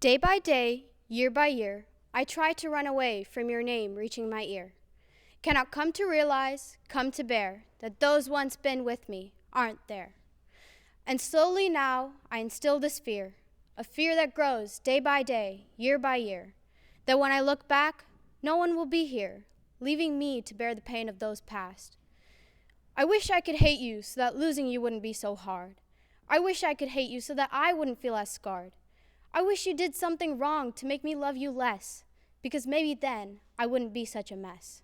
Day by day, year by year, I try to run away from your name reaching my ear. Cannot come to realize, come to bear, that those once been with me aren't there. And slowly now I instill this fear, a fear that grows day by day, year by year, that when I look back, no one will be here, leaving me to bear the pain of those past. I wish I could hate you so that losing you wouldn't be so hard. I wish I could hate you so that I wouldn't feel as scarred. I wish you did something wrong to make me love you less, because maybe then I wouldn't be such a mess.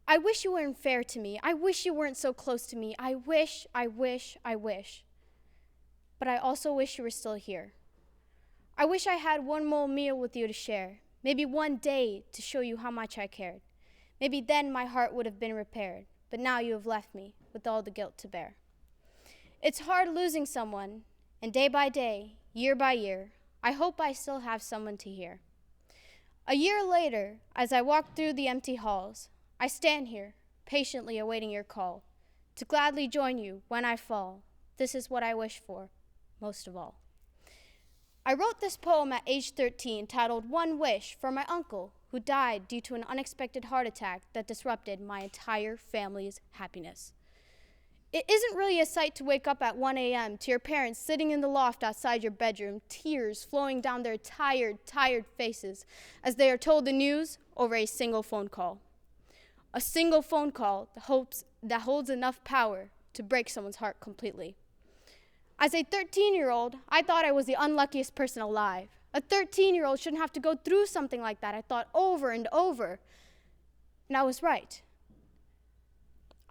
I wish you weren't fair to me. I wish you weren't so close to me. I wish. But I also wish you were still here. I wish I had one more meal with you to share, maybe one day to show you how much I cared. Maybe then my heart would have been repaired, but now you have left me with all the guilt to bear. It's hard losing someone, and day by day, year by year, I hope I still have someone to hear. A year later, as I walk through the empty halls, I stand here, patiently awaiting your call, to gladly join you when I fall. This is what I wish for, most of all. I wrote this poem at age 13, titled One Wish, for my uncle, who died due to an unexpected heart attack that disrupted my entire family's happiness. It isn't really a sight to wake up at 1 a.m. to your parents sitting in the loft outside your bedroom, tears flowing down their tired faces as they are told the news over a single phone call. A single phone call that holds enough power to break someone's heart completely. As a 13-year-old, I thought I was the unluckiest person alive. A 13-year-old shouldn't have to go through something like that, I thought over and over. And I was right.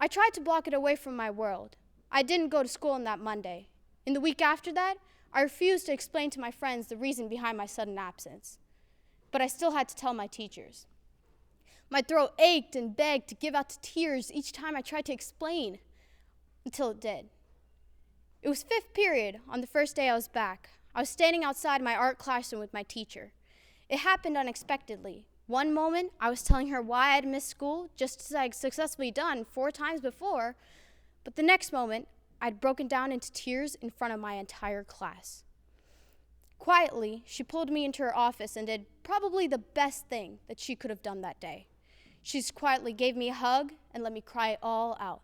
I tried to block it away from my world. I didn't go to school on that Monday. In the week after that, I refused to explain to my friends the reason behind my sudden absence. But I still had to tell my teachers. My throat ached and begged to give out to tears each time I tried to explain, until it did. It was fifth period on the first day I was back. I was standing outside my art classroom with my teacher. It happened unexpectedly. One moment, I was telling her why I'd missed school, just as I'd successfully done 4 times before, but the next moment, I'd broken down into tears in front of my entire class. Quietly, she pulled me into her office and did probably the best thing that she could have done that day. She just quietly gave me a hug and let me cry it all out.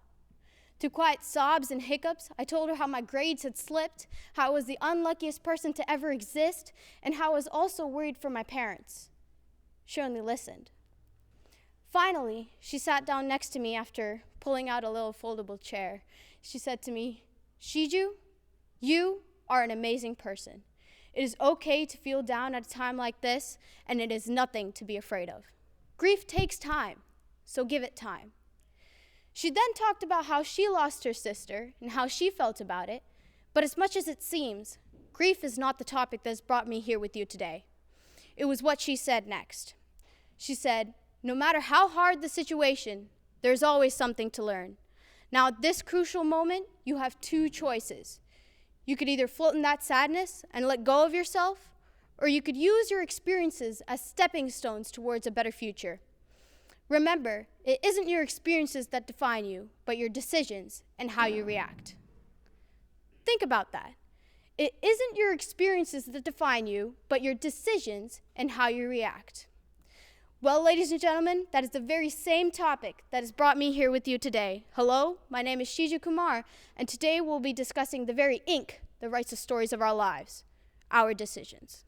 Through quiet sobs and hiccups, I told her how my grades had slipped, how I was the unluckiest person to ever exist, and how I was also worried for my parents. She only listened. Finally, she sat down next to me after pulling out a little foldable chair. She said to me, "Shiju, you are an amazing person. It is okay to feel down at a time like this, and it is nothing to be afraid of. Grief takes time, so give it time." She then talked about how she lost her sister and how she felt about it, but as much as it seems, grief is not the topic that has brought me here with you today. It was what she said next. She said, "No matter how hard the situation, there's always something to learn. Now at this crucial moment, you have 2 choices. You could either float in that sadness and let go of yourself, or you could use your experiences as stepping stones towards a better future. Remember, it isn't your experiences that define you, but your decisions and how you react." Think about that. It isn't your experiences that define you, but your decisions and how you react. Well, ladies and gentlemen, that is the very same topic that has brought me here with you today. Hello, my name is Kumar, and today we'll be discussing the very ink that writes the stories of our lives, our decisions.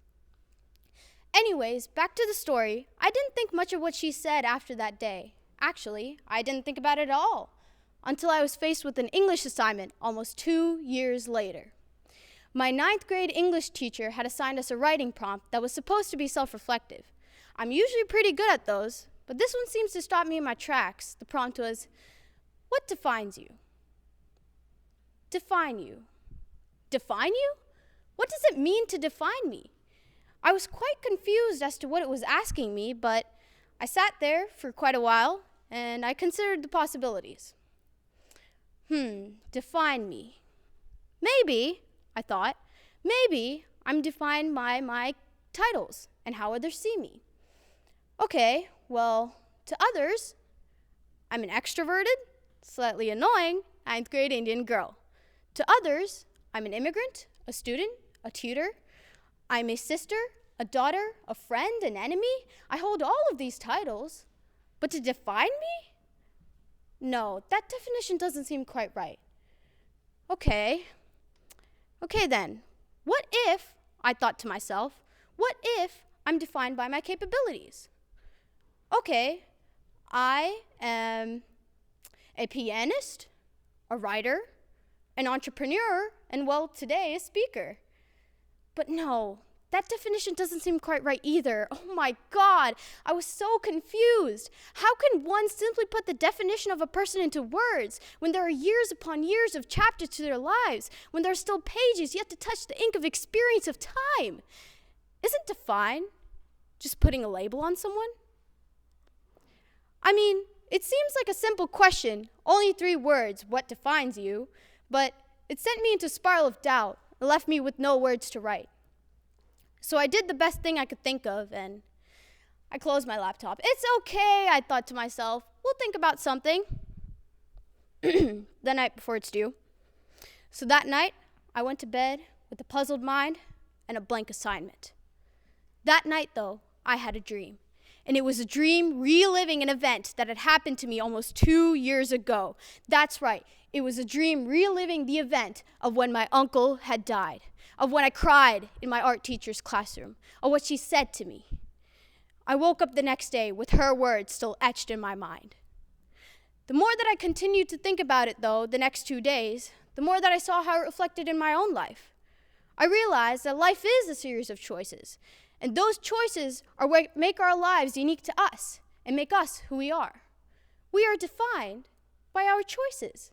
Anyways, back to the story. I didn't think much of what she said after that day. Actually, I didn't think about it at all, until I was faced with an English assignment almost 2 years later. My 9th grade English teacher had assigned us a writing prompt that was supposed to be self-reflective. I'm usually pretty good at those, but this one seems to stop me in my tracks. The prompt was, "What defines you?" Define you. Define you? What does it mean to define me? I was quite confused as to what it was asking me, but I sat there for quite a while, and I considered the possibilities. Define me. Maybe, I thought, maybe I'm defined by my titles and how others see me. Okay, well, to others, I'm an extroverted, slightly annoying 9th grade Indian girl. To others, I'm an immigrant, a student, a tutor. I'm a sister, a daughter, a friend, an enemy. I hold all of these titles. But to define me? No, that definition doesn't seem quite right. Okay then. What if, I thought to myself, what if I'm defined by my capabilities? Okay, I am a pianist, a writer, an entrepreneur, and well, today, a speaker. But no, that definition doesn't seem quite right either. Oh my God, I was so confused. How can one simply put the definition of a person into words when there are years upon years of chapters to their lives, when there are still pages yet to touch the ink of experience of time? Isn't define just putting a label on someone? I mean, it seems like a simple question, only 3 words, what defines you, but it sent me into a spiral of doubt and left me with no words to write. So I did the best thing I could think of, and I closed my laptop. It's okay, I thought to myself. We'll think about something the night before it's due. So that night, I went to bed with a puzzled mind and a blank assignment. That night, though, I had a dream. And it was a dream reliving an event that had happened to me almost 2 years ago. That's right, it was a dream reliving the event of when my uncle had died, of when I cried in my art teacher's classroom, of what she said to me. I woke up the next day with her words still etched in my mind. The more that I continued to think about it, though, the next 2 days, the more that I saw how it reflected in my own life. I realized that life is a series of choices, and those choices are what make our lives unique to us and make us who we are. We are defined by our choices.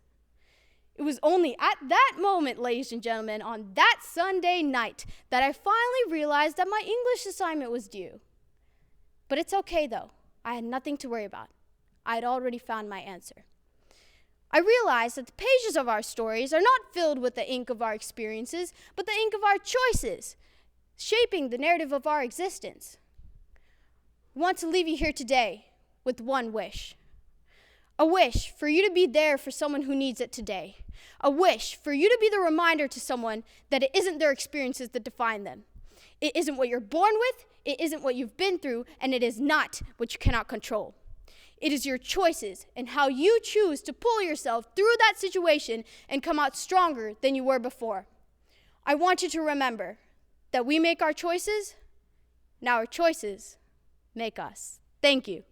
It was only at that moment, ladies and gentlemen, on that Sunday night, that I finally realized that my English assignment was due. But it's okay, though. I had nothing to worry about. I had already found my answer. I realized that the pages of our stories are not filled with the ink of our experiences, but the ink of our choices, shaping the narrative of our existence. I want to leave you here today with one wish. A wish for you to be there for someone who needs it today. A wish for you to be the reminder to someone that it isn't their experiences that define them. It isn't what you're born with, it isn't what you've been through, and it is not what you cannot control. It is your choices and how you choose to pull yourself through that situation and come out stronger than you were before. I want you to remember that we make our choices, and our choices make us. Thank you.